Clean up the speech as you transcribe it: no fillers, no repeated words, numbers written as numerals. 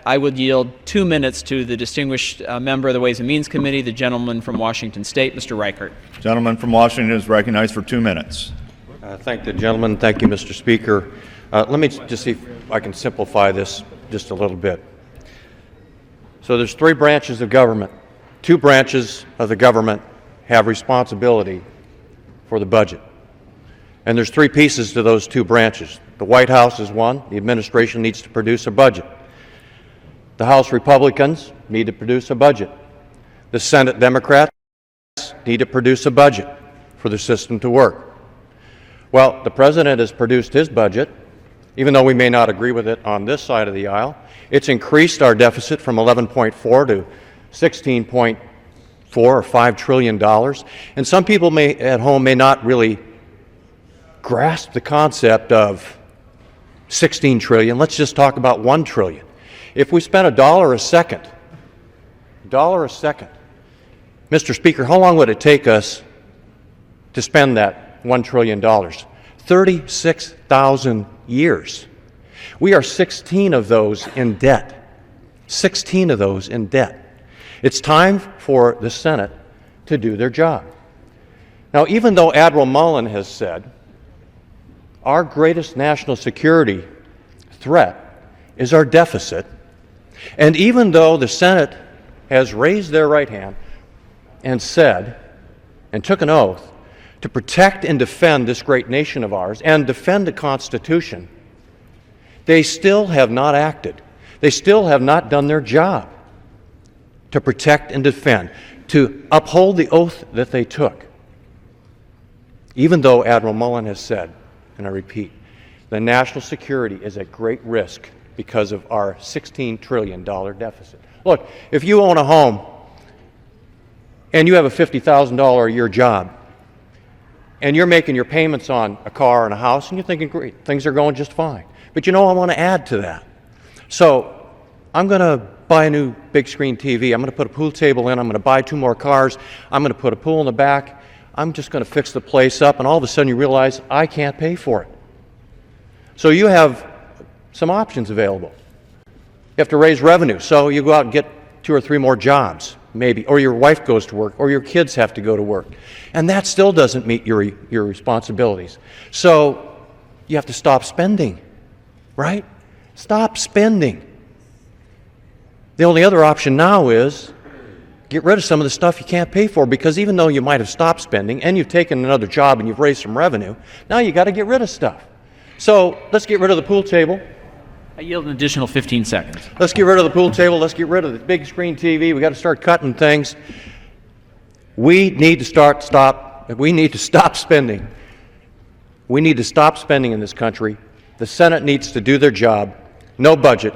I would yield 2 minutes to the distinguished member of the Ways and Means Committee, the gentleman from Washington State, Mr. Reichert. Gentleman from Washington is recognized for 2 minutes. Thank the gentleman. Thank you, Mr. Speaker. Let me just see if I can simplify this just a little bit. So there's 3 branches of government. 2 branches of the government have responsibility for the budget. And there's 3 pieces to those 2 branches. The White House is one. The administration needs to produce a budget. The House Republicans need to produce a budget. The Senate Democrats need to produce a budget for the system to work. Well, the President has produced his budget. Even though we may not agree with it on this side of the aisle, it's increased our deficit from 11.4 to 16.4 or $5 trillion. And some people at home may not really grasp the concept of 16 trillion. Let's just talk about 1 trillion. If we spent $1 a second, Mr. Speaker, how long would it take us to spend that $1 trillion? 36,000 years. We are 16 of those in debt. 16 of those in debt. It's time for the Senate to do their job. Now, even though Admiral Mullen has said our greatest national security threat is our deficit, and even though the Senate has raised their right hand and said and took an oath to protect and defend this great nation of ours and defend the Constitution, they still have not acted. They still have not done their job to protect and defend, to uphold the oath that they took. Even though Admiral Mullen has said, and I repeat, the national security is at great risk because of our $16 trillion deficit. Look, if you own a home and you have a $50,000 a year job, and you're making your payments on a car and a house, and you're thinking, great, things are going just fine. But you know, I want to add to that. So I'm going to buy a new big screen TV. I'm going to put a pool table in. I'm going to buy 2 more cars. I'm going to put a pool in the back. I'm just going to fix the place up, and all of a sudden you realize I can't pay for it. So you have some options available. You have to raise revenue, so you go out and get 2 or 3 more jobs, maybe, or your wife goes to work, or your kids have to go to work. And that still doesn't meet your responsibilities. So you have to stop spending, right? Stop spending. The only other option now is get rid of some of the stuff you can't pay for, because even though you might have stopped spending and you've taken another job and you've raised some revenue, now you got to get rid of stuff. So let's get rid of the pool table. I yield an additional 15 seconds. Let's get rid of the pool table. Let's get rid of the big screen TV. We got to start cutting things. We need to stop spending. We need to stop spending in this country. The Senate needs to do their job. No budget,